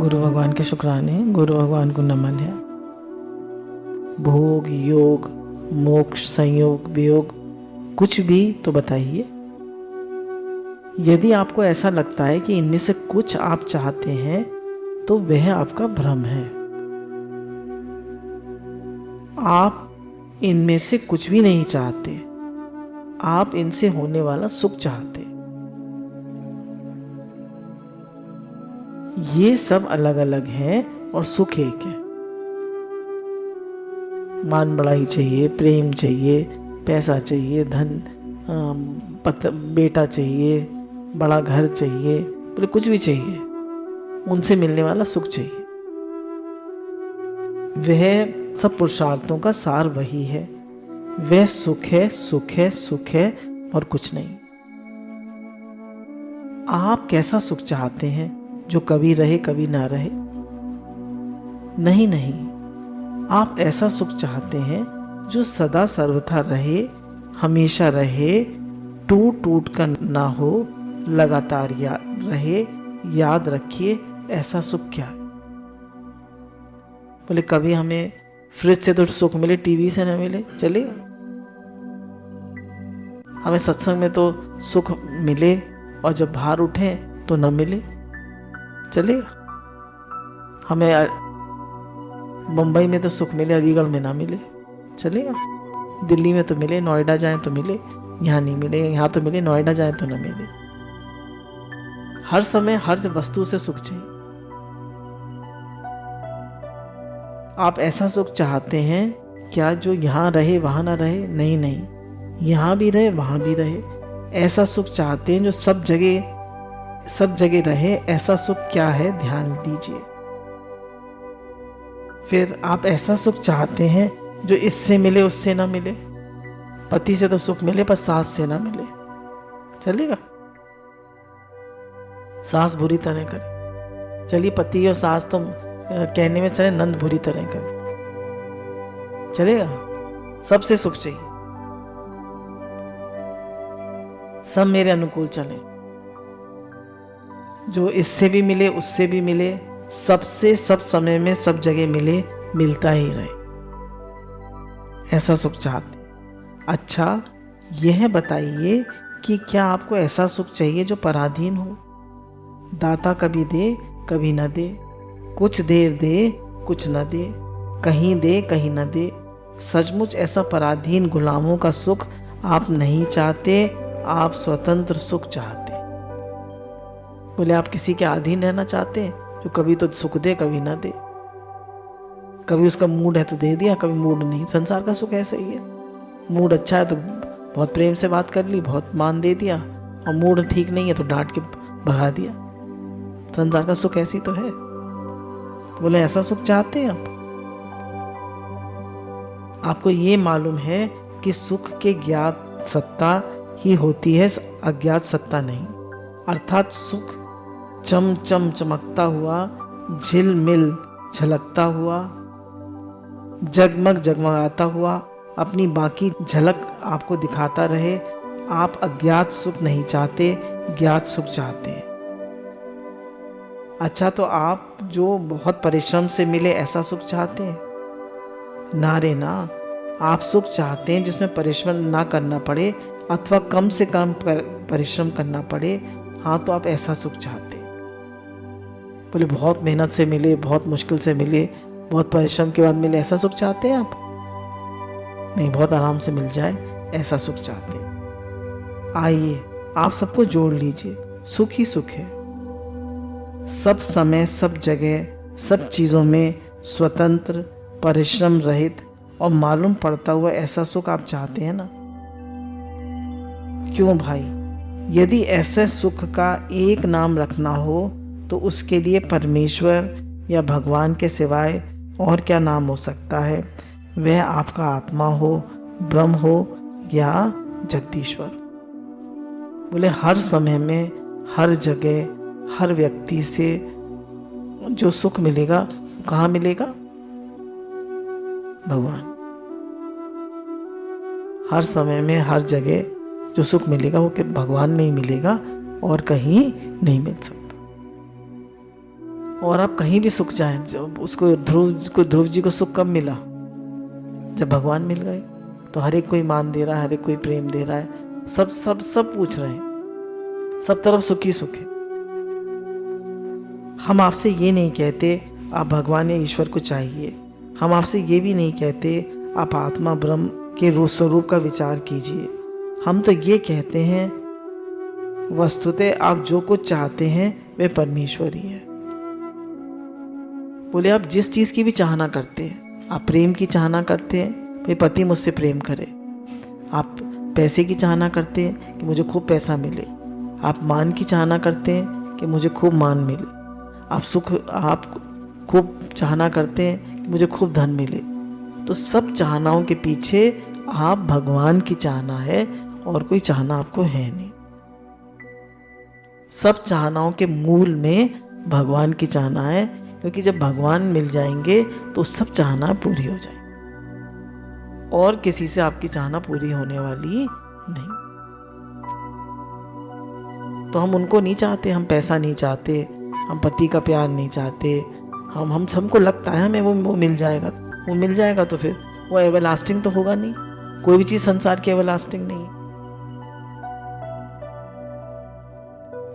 गुरु भगवान के शुक्राने, गुरु भगवान को नमन है। भोग, योग, मोक्ष, संयोग, वियोग, कुछ भी तो बताइए। यदि आपको ऐसा लगता है कि इनमें से कुछ आप चाहते हैं तो वह आपका भ्रम है। आप इनमें से कुछ भी नहीं चाहते, आप इनसे होने वाला सुख चाहते। ये सब अलग अलग हैं और सुख एक है। मान बढ़ाई चाहिए, प्रेम चाहिए, पैसा चाहिए, धन, बेटा चाहिए, बड़ा घर चाहिए, बोले कुछ भी चाहिए, उनसे मिलने वाला सुख चाहिए। वह सब पुरुषार्थों का सार वही है। वह सुख है, सुख है, सुख है और कुछ नहीं। आप कैसा सुख चाहते हैं? जो कभी रहे कभी ना रहे? नहीं नहीं, आप ऐसा सुख चाहते हैं जो सदा सर्वथा रहे, हमेशा रहे, टूट टूट कर ना हो, लगातार याद रहे। याद रखिए, ऐसा सुख क्या है? बोले कभी हमें फ्रिज से तो सुख मिले, टीवी से ना मिले चलेगा? हमें सत्संग में तो सुख मिले और जब बाहर उठे तो न मिले चलेगा? हमें मुंबई में तो सुख मिले, अलीगढ़ में ना मिले चलेगा? दिल्ली में तो मिले, नोएडा जाएं तो मिले, यहाँ नहीं मिले, यहाँ तो मिले, नोएडा जाएं तो ना मिले। हर समय हर वस्तु से सुख चाहिए। आप ऐसा सुख चाहते हैं क्या जो यहाँ रहे वहाँ ना रहे? नहीं नहीं, यहाँ भी रहे वहाँ भी रहे। ऐसा सुख चाहते हैं जो सब जगह रहे। ऐसा सुख क्या है? ध्यान दीजिए। फिर आप ऐसा सुख चाहते हैं जो इससे मिले उससे ना मिले। पति से तो सुख मिले पर सास से ना मिले चलेगा? सास बुरी तरह करे, चलिए पति और सास तो कहने में चले नंद बुरी तरह करे चलेगा? सबसे सुख चाहिए, सब मेरे अनुकूल चले, जो इससे भी मिले उससे भी मिले, सबसे सब समय में सब जगह मिले, मिलता ही रहे। ऐसा सुख चाहते। अच्छा, यह बताइए कि क्या आपको ऐसा सुख चाहिए जो पराधीन हो? दाता कभी दे कभी न दे, कुछ देर दे कुछ न दे, कहीं दे कहीं न दे। सचमुच ऐसा पराधीन गुलामों का सुख आप नहीं चाहते, आप स्वतंत्र सुख चाहते। बोले आप किसी के अधीन रहना चाहते हैं जो कभी तो सुख दे कभी ना दे, कभी उसका मूड है तो दे दिया, कभी मूड नहीं। संसार का सुख ऐसा ही है। मूड अच्छा है तो बहुत प्रेम से बात कर ली, बहुत मान दे दिया, और मूड ठीक नहीं है तो डांट के भगा दिया। संसार का सुख ऐसी तो है। तो बोले ऐसा सुख चाहते हैं आप? आपको ये मालूम है कि सुख के ज्ञात सत्ता ही होती है, अज्ञात सत्ता नहीं। अर्थात सुख चम चम चमकता हुआ, झिलमिल झलकता हुआ, जगमग जगमगाता हुआ अपनी बाकी झलक आपको दिखाता रहे। आप अज्ञात सुख नहीं चाहते, ज्ञात सुख चाहते हैं। अच्छा, तो आप जो बहुत परिश्रम से मिले ऐसा सुख चाहते हैं? ना रे ना, आप सुख चाहते हैं जिसमें परिश्रम ना करना पड़े अथवा कम से कम परिश्रम करना पड़े। हाँ, तो आप ऐसा सुख चाहते हैं। बोले बहुत मेहनत से मिले, बहुत मुश्किल से मिले, बहुत परिश्रम के बाद मिले, ऐसा सुख चाहते हैं आप? नहीं, बहुत आराम से मिल जाए ऐसा सुख चाहते हैं। आइए आप सबको जोड़ लीजिए, सुख ही सुख है। सब समय सब जगह सब चीज़ों में स्वतंत्र, परिश्रम रहित और मालूम पड़ता हुआ ऐसा सुख आप चाहते हैं ना? क्यों भाई? यदि ऐसे सुख का एक नाम रखना हो तो उसके लिए परमेश्वर या भगवान के सिवाय और क्या नाम हो सकता है? वह आपका आत्मा हो, ब्रह्म हो या जगदीश्वर। बोले हर समय में, हर जगह, हर व्यक्ति से जो सुख मिलेगा कहाँ मिलेगा? भगवान। हर समय में हर जगह जो सुख मिलेगा वो भगवान में ही मिलेगा और कहीं नहीं मिल सकता। और आप कहीं भी सुख जाएं, जब उसको ध्रुव जी को सुख कब मिला? जब भगवान मिल गए। तो हर एक कोई मान दे रहा है, हर एक कोई प्रेम दे रहा है, सब सब सब पूछ रहे हैं, सब तरफ सुखी सुख है। हम आपसे ये नहीं कहते आप भगवान या ईश्वर को चाहिए, हम आपसे ये भी नहीं कहते आप आत्मा ब्रह्म के रूप स्वरूप का विचार कीजिए। हम तो ये कहते हैं वस्तुतः आप जो कुछ चाहते हैं वे परमेश्वर ही है। बोले आप जिस चीज़ की भी चाहना करते हैं, आप प्रेम की चाहना करते हैं, भाई पति मुझसे प्रेम करे। आप पैसे की चाहना करते हैं कि मुझे खूब पैसा मिले। आप मान की चाहना करते हैं कि मुझे खूब मान मिले। आप खूब चाहना करते हैं कि मुझे खूब धन मिले। तो सब चाहनाओं के पीछे आप भगवान की चाहना है और कोई चाहना आपको है नहीं। सब चाहनाओं के मूल में भगवान की चाहना है, क्योंकि जब भगवान मिल जाएंगे तो सब चाहना पूरी हो जाएगी और किसी से आपकी चाहना पूरी होने वाली नहीं। तो हम उनको नहीं चाहते, हम पैसा नहीं चाहते, हम पति का प्यार नहीं चाहते। हम सबको लगता है हमें वो मिल जाएगा, वो मिल जाएगा तो फिर वो एवरलास्टिंग तो होगा नहीं। कोई भी चीज़ संसार की एवरलास्टिंग नहीं है।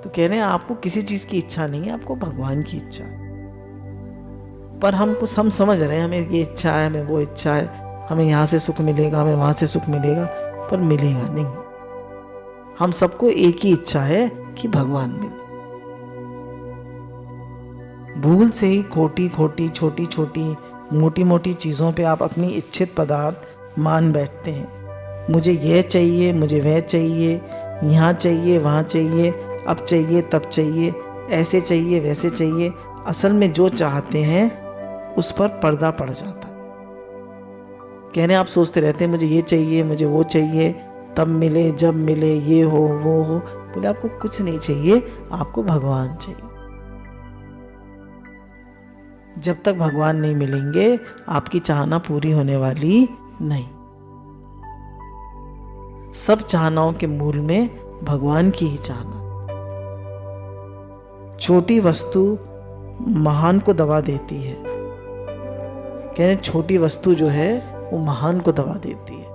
तो कह रहे हैं आपको किसी चीज़ की इच्छा नहीं है, आपको भगवान की इच्छा है। पर हम समझ रहे हैं हमें ये इच्छा है, हमें वो इच्छा है, हमें यहाँ से सुख मिलेगा, हमें वहाँ से सुख मिलेगा, पर मिलेगा नहीं। हम सबको एक ही इच्छा है कि भगवान मिले। भूल से ही खोटी खोटी छोटी छोटी मोटी मोटी चीज़ों पे आप अपनी इच्छित पदार्थ मान बैठते हैं। मुझे यह चाहिए, मुझे वह चाहिए, यहाँ चाहिए, वहाँ चाहिए, अब चाहिए, तब चाहिए, ऐसे चाहिए, वैसे चाहिए। असल में जो चाहते हैं उस पर पर्दा पड़ जाता है। कहने आप सोचते रहते हैं मुझे ये चाहिए, मुझे वो चाहिए, तब मिले, जब मिले, ये हो, वो हो। बोले आपको कुछ नहीं चाहिए, आपको भगवान चाहिए। जब तक भगवान नहीं मिलेंगे आपकी चाहना पूरी होने वाली नहीं। सब चाहनाओं के मूल में भगवान की ही चाहना। छोटी वस्तु महान को दबा देती है। कहने छोटी वस्तु जो है वो महान को दबा देती है।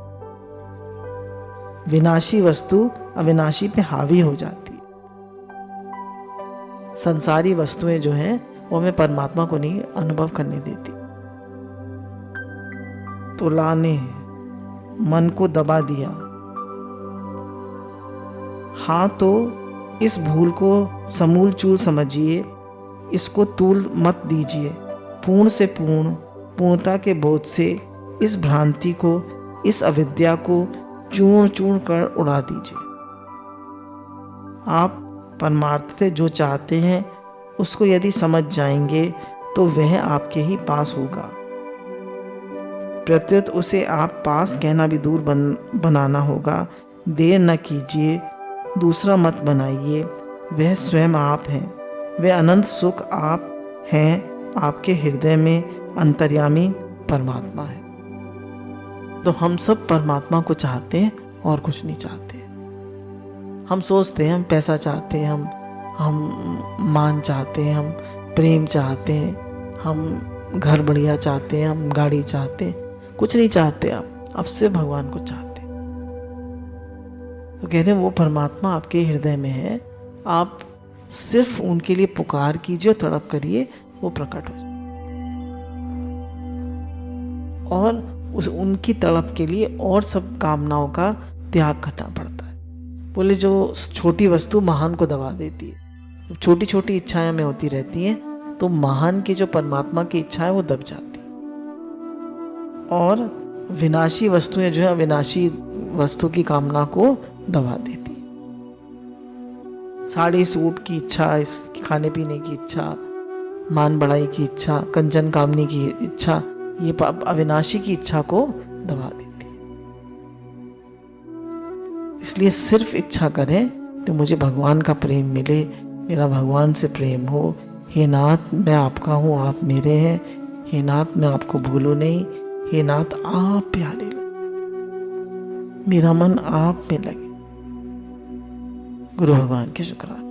विनाशी वस्तु अविनाशी पे हावी हो जाती है। संसारी वस्तुएं जो हैं वो हमें परमात्मा को नहीं अनुभव करने देती। तो लाने मन को दबा दिया। हाँ, तो इस भूल को समूल चूल समझिए, इसको तूल मत दीजिए। पूर्ण से पूर्णता के बोध से इस भ्रांति को, इस अविद्या को चूर्ण चूर्ण कर उड़ा दीजिए। आप परमार्थ से जो चाहते हैं उसको यदि समझ जाएंगे तो वह आपके ही पास होगा। प्रत्युत उसे आप पास कहना भी दूर बनाना होगा। देर न कीजिए, दूसरा मत बनाइए। वह स्वयं आप हैं, वह अनंत सुख आप हैं, आपके हृदय में अंतर्यामी परमात्मा है। तो हम सब परमात्मा को चाहते हैं और कुछ नहीं चाहते। हम सोचते हैं हम पैसा चाहते हैं, हम मान चाहते हैं, हम प्रेम चाहते हैं, हम घर बढ़िया चाहते हैं, हम गाड़ी चाहते हैं। कुछ नहीं चाहते आप सिर्फ भगवान को चाहते हैं। तो कह रहे हैं वो परमात्मा आपके हृदय में है। आप सिर्फ उनके लिए पुकार कीजिए, तड़प करिए, वो प्रकट हो जाए। और उनकी तड़प के लिए और सब कामनाओं का त्याग करना पड़ता है। बोले जो छोटी वस्तु महान को दबा देती है। जब छोटी छोटी इच्छाएं हमें होती रहती हैं तो महान की जो परमात्मा की इच्छा है वो दब जाती है। और विनाशी वस्तुएं जो है विनाशी वस्तु की कामना को दबा देती। साड़ी सूट की इच्छा, इस खाने पीने की इच्छा, मान बढ़ाई की इच्छा, कंचन कामनी की इच्छा, ये अविनाशी की इच्छा को दबा देती। इसलिए सिर्फ इच्छा करें तो मुझे भगवान का प्रेम मिले, मेरा भगवान से प्रेम हो। हे नाथ मैं आपका हूँ, आप मेरे हैं। हे नाथ मैं आपको भूलूं नहीं। हे नाथ आप प्यारे लगे, मेरा मन आप में लगे। गुरु भगवान के शुक्राना।